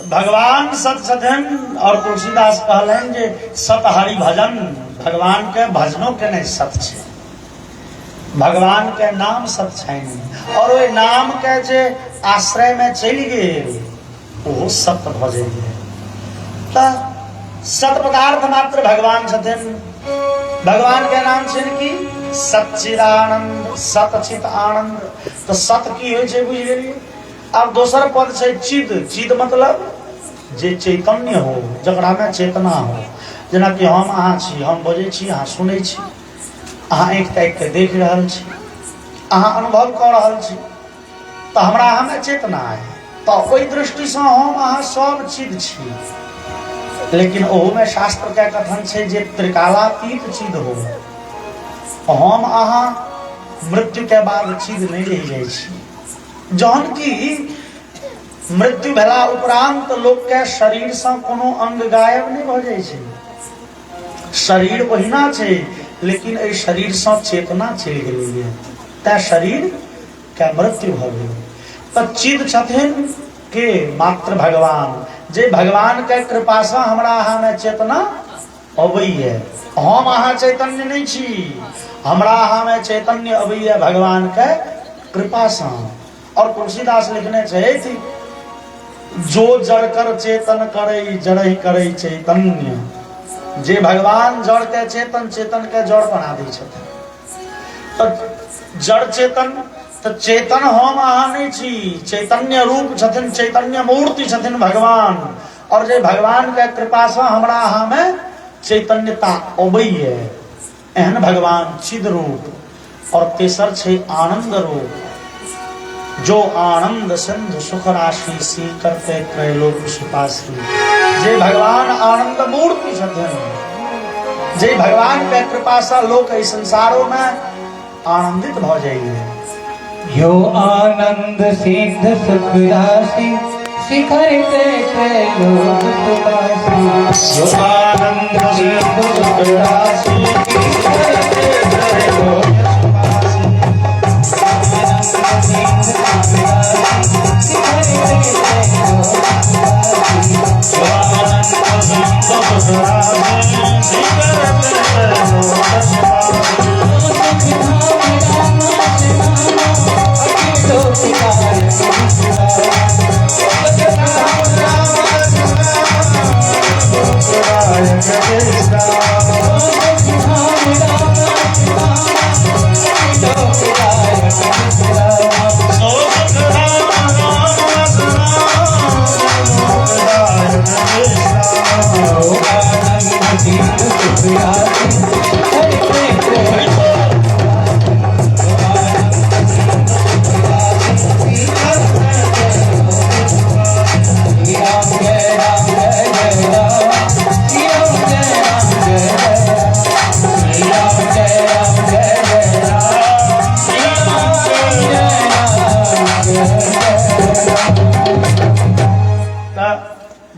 भगवान सत छथिन और तुलसीदास कहलन जे सत हरि भजन, भगवान के भजनों के नहीं सत छे, भगवान के नाम सत छनि और ओइ नाम के जे आश्रय में चलि गेल वो सत भजे त सत पदार्थ मात्र भगवान छथिन। भगवान के नाम छै कि सच्चिदानंद, सतचित आनंद। तो सत की होइ छै बुझ गेलिए। अब दोसर पद छै चिद। चिद मतलब जे चैतन्य हो, जकरा में चेतना हो। जेना कि हम अहाँ छी, हम बजै छी, अहाँ सुनै छी, अहाँ आँखि ताकि के देख रहल छी, अहाँ अनुभव कऽ रहल छी, तो हमरा अहाँ में चेतना है। तो ओहि दृष्टि से हम अहाँ सब चिद छी। लेकिन ओहू में शास्त्र के कथन छै जे त्रिकालातीत चिद हो। हम अहाँ मृत्यु के बाद चिद नहीं रह जाय छी। जहन की मृत्यु भेला उपरांत लोक के शरीर से कोनो अंग गायब नहीं भ जाय छै। शरीर ओहिना छै, लेकिन एहि शरीर से चेतना चलि गेलै, तैं शरीर के मृत्यु भ गेल। त चिद छथिन के मात्र भगवान, जे भगवान के कृपा से हमरा अहाँ में चेतना अबैये। हम अहाँ चैतन्य नहीं छी, हमरा अहाँ में चैतन्य अबैये भगवान के कृपा से। और तुलसीदास लिखने छथि जो जड़ कर चेतन करे, जड़ करे चैतन्य। जे भगवान जड़ के चेतन, चेतन के जड़ बना दै छथिन। तो जड़ चेतन, तो चेतन हम अहाँ नहीं छी, चैतन्य रूप छथिन, चैतन्य मूर्ति छथिन भगवान। और जे भगवान के कृपा से हमरा अहाँ में चैतन्यता अबैये, एहन भगवान चिद रूप। और तेसर छै आनंद रूप। जो आनंद सिंधु सुख राशि सी करते त्रैलोक सुपासी। जे भगवान आनंद मूर्ति छथिन, जे भगवान के कृपा से लोक इस संसारों में आनंदित भ जाइए। यो आनंद सिंधु सुख राशि शिखर ते त्रैलोक सुपासी। यो आनंद सिंधु सुख राशि शिखर ते त्रैलोक सुपासी। आनंद सिंधु सुख राशि शिखर ते त्रैलोक सुपासी। यो आनंद सिंधु सुख राशि शिखर ते त्रैलोक सुपासी।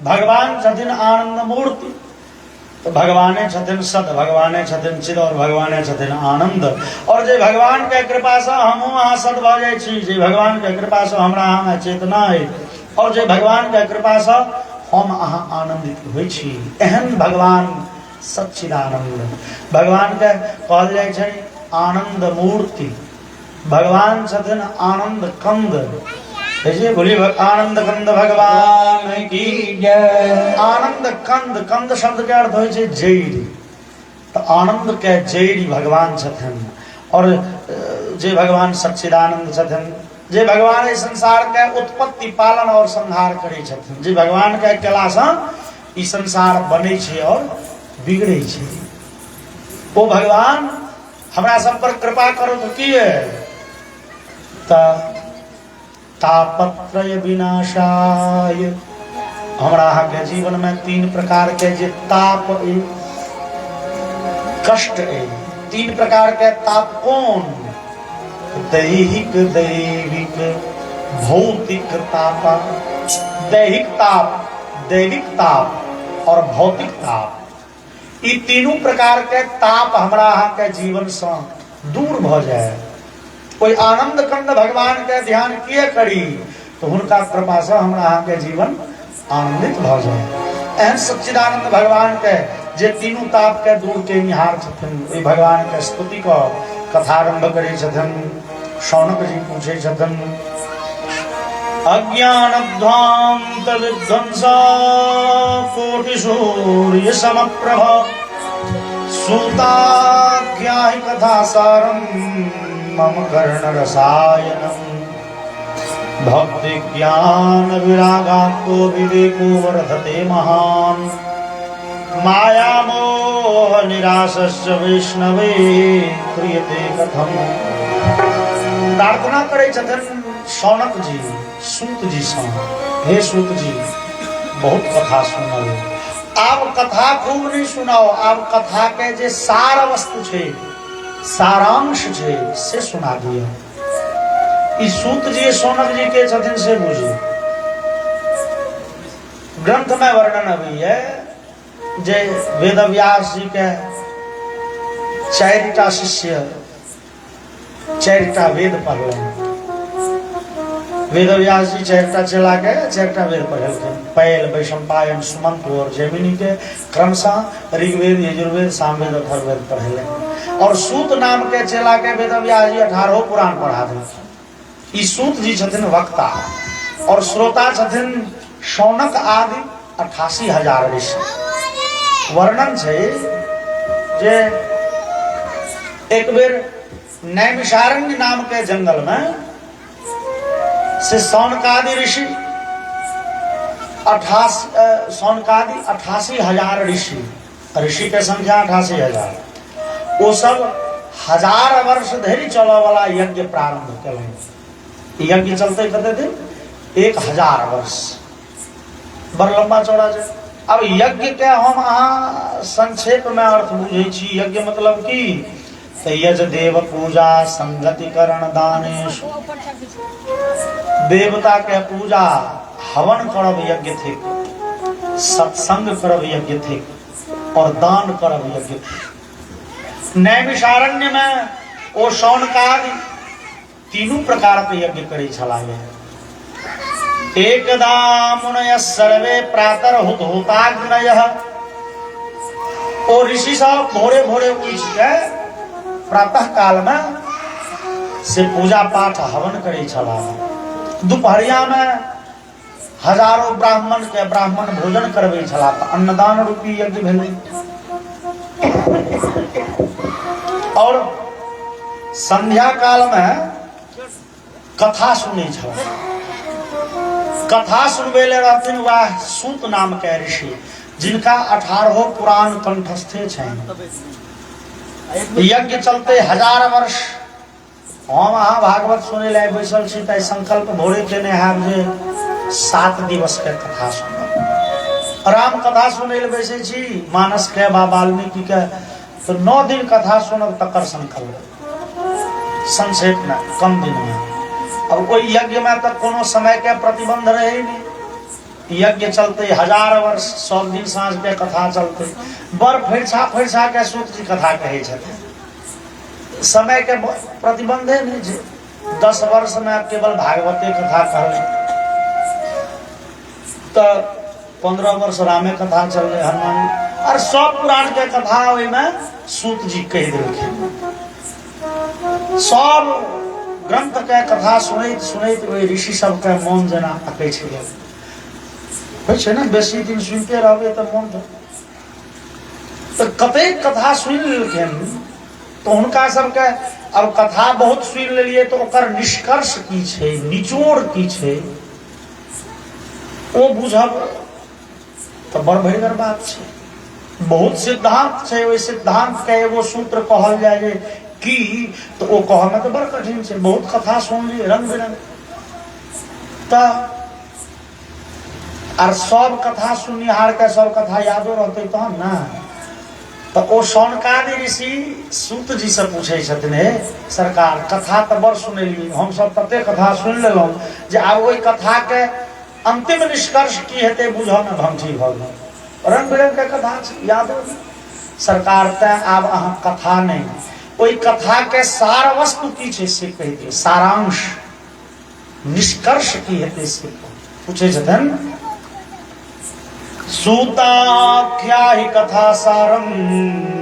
भगवान छथिन आनंद मूर्ति। तो भगवाने छथिन सत, भगवाने छथिन चिद और भगवाने छथिन आनंद। और जे भगवान के कृपा से हम अहाँ सत भ जाय छी, जे भगवान के कृपा से हमरा अहाँ में चेतना है, और जे भगवान के कृपा से हम अहाँ आनंदित होइ छी, एहन भगवान सच्चिदानंद। भगवान के कहल जाय छै आनंद मूर्ति। भगवान छथिन आनंद कंद। बोलिए आनंद कंद भगवान की जय। आनंद कंद, कंद शब्द के अर्थ होइ छै जड़ि। तो आनंद के जड़ि भगवान छथिन। और जे भगवान सच्चिदानंद छथिन, जे भगवान इस संसार के उत्पत्ति पालन और संहार करे छथिन, जे भगवान के केला से ई संसार बने छै और बिगड़े छै, वो भगवान हमरा सब पर कृपा करो तो की है। तापत्रय विनाशाय। हमरा अहाँ के जीवन में तीन प्रकार के जे ताप कष्ट है, तीन प्रकार के ताप कौन? दैहिक, दैविक, भौतिक ताप। दैहिक ताप, दैविक ताप और भौतिक ताप। ये तीनों प्रकार के ताप हमरा अहाँ के जीवन से दूर भ जाए। कोई आनंद कंद भगवान के ध्यान किए करी तो उनका कृपा से हमरा अहाँ के जीवन आनंदित भ जाए। एहन सच्चिदानंद भगवान के जे तीनों ताप के दूर के निहार छथिन, ओइ भगवान के स्तुति को कथारंभ करै छथिन। शौनक जी पूछे छथिन, अज्ञानध्वांत विध्वंसा कोटि सूर्य समप्रभ सूताख्याहि कथासारं मम कर्ण रसायनम् भक्ति ज्ञान विरागात्तो विवेको वर्धते महान् माया मोह निराशश्च वैष्णवे क्रियते कथम। प्रार्थना करे छथिन शौनक जी सूत जी सँ, हे सूत जी बहुत कथा सुनल, आब कथा खूब नहीं सुनाओ, आब कथा के जे सार वस्तु छे, सारांश छे से सुना दिया। ई सूत जी शौनक जी के छथिन से बुझी। ग्रंथ में वर्णन अभी है जे वेदव्यास जी के 4टा शिष्य 4टा वेद पढ़ल। वेदव्यास जी 4टा चला के 4टा वेद पढ़लखिन। पैल, वैशंपायन, सुमंत और जैमिनी के क्रमशः ऋग्वेद, यजुर्वेद, सामवेद, अथर्ववेद पढ़ले। और सूत नाम के चला के वेदव्यास जी 18 पुराण पढ़ा देलखिन। ई सूत जी छथिन वक्ता और श्रोता छथिन शौनक आदि 88,000 ऋषि। वर्णन छे जे एक बेर नैमिषारण्य नाम के जंगल में से सौनकादि ऋषि 88,000 ऋषि, ऋषि के संख्या 88,000, वो सब 1000 वर्ष धरि चलने वाला यज्ञ प्रारंभ करें। यज्ञ चलते कते दिन 1000 वर्ष, बड़ लंबा चौड़ा छै। अब यज्ञ के हम अहाँ संक्षेप में अर्थ बुझे छी। यज्ञ मतलब की यज देव पूजा संगति करण दानेश, देवता के पूजा हवन करब यज्ञ थे, सत्संग करब यज्ञ थे और दान करब यज्ञ थे। नैमिषारण्य में ओ शौनकादि तीनों प्रकार के यज्ञ करे छलाहे। एकदा मुनय सर्वे प्रातर हुताग्नयः, ओ ऋषि सब भोरे भोरे उठ के प्रातः काल में से पूजा पाठ हवन करे छलाह। दोपहरिया में हजारों ब्राह्मण के ब्राह्मण भोजन करबे छलाह, तो अन्नदान रूपी यज्ञ भेलै। और संध्या काल में कथा सुने छलाह। कथा सुनबे ले रहथिन वह सूत नाम के ऋषि, जिनका 18 पुराण कंठस्थे छनि। यज्ञ चलते 1000 वर्ष हम अहाँ भागवत सुने ले बैसल छी, त संकल्प भोरे केने हैब जे 7 दिवस के कथा सुनब। राम कथा सुने ले बैसे छी मानस के बा वाल्मीकि के, तो 9 दिन कथा सुनब तकर संकल्प संक्षेप में कम दिन में। अब कोई यज्ञ में तो कोनो समय के प्रतिबंध रहे नहीं। यज्ञ चलते 1000 वर्ष, 100 दिन साँझ के कथा चलते। बड़ फैरछा के सूत जी कथा कहे छथिन, समय के प्रतिबंधे नहीं छै। 10 वर्ष में केवल भागवते कथा कहले, तो 15 वर्ष रामे कथा चलले, हनुमान और सब पुराण के कथा ओहि में सूत जी कह देलखिन। सब ग्रंथ के कथा सुनैत सुनैत ओहि ऋषि सब के मन जेना अकै छलै। होइ छै ने, बेसी दिन सुनते रहबै तऽ मन तो कतेक कथा सुनि लेलखिन, तो हुनका सबके अब कथा बहुत सुनि लेलिए तो ओकर निष्कर्ष की छै, निचोड़ की छै, ओ बुझब तो बड़ भयंकर बात छै। बहुत सिद्धांत छै, ओहि सिद्धांत के एगो सूत्र कहल जाय जे की, तो ओ कहऽ में तो बड़ कठिन छै। बहुत कथा सुनलिए रंग बिरंग, और सब कथा सुनिहार के सब कथा यादो रहते तहन ना। तो ओ शौनकादि ऋषि सूत जी से पूछे छथिन, हे सरकार कथा तो बड़ सुनलिए, हम सब तते कथा सुन लेलहुं जे आब ओहि कथा के अंतिम निष्कर्ष की हेतै बुझऽ में भंगठी भऽ गेल। रंग बिरंग के कथा यादो सरकार, तैं आब अहाँ कथा नहीं, ओहि कथा के सार वस्तु की छै से कहि दियौ, सारांश निष्कर्ष की हेतै से पूछे छथिन। सूताख्याहि कथा सारम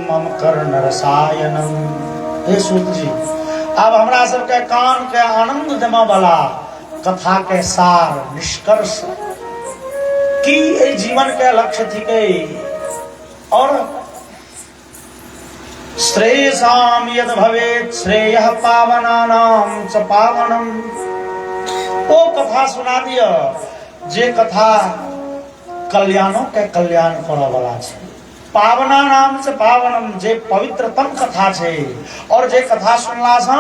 मम कर्ण रसायनम। हे सूत जी, अब हमरा सबके कान के आनंद देवा वाला कथा के सार निष्कर्ष की ए जीवन के लक्ष्य थी के और श्रेयसाम यद भवेत श्रेयः पावनानाम च पावनम। वो कथा सुना दिया जे कथा कल्याणों के कल्याण करने वाला छे। पावना नाम से पावनम जे पवित्रतम कथा छे और जे कथा सुनला से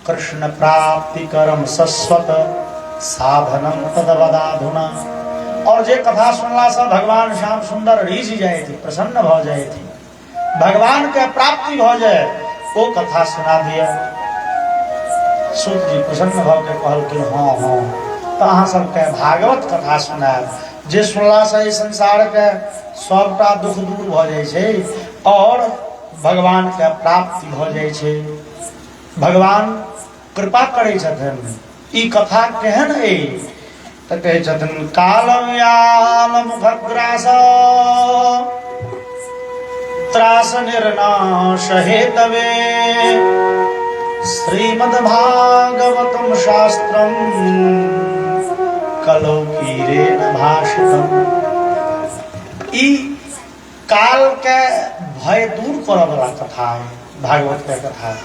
कृष्ण प्राप्ति करम सस्वत साधनम तदवदाधुना। और जे कथा सुनला से भगवान श्याम सुंदर रीझ जाए थी, प्रसन्न भ जाए थी, भगवान के प्राप्ति हो जाए, वो कथा सुना दिया। सूत जी प्रसन्न भाव के कहल कि हाँ हाँ तो अहाँ सबके भागवत कथा सुनायब जे सुनला से संसार के सबटा दुख दूर भ जाए छे और भगवान के प्राप्ति भ जाए छे। भगवान कृपा करे छथिन। ई कथा केहन है तो कहे छथिन कालव्याल मुखग्रास त्रास निर्नाश हेतवे श्रीमद्भागवतम शास्त्रम कलौकीरेण भाषितम। ई काल के भय दूर करे वाला कथा है, भागवत के कथा है।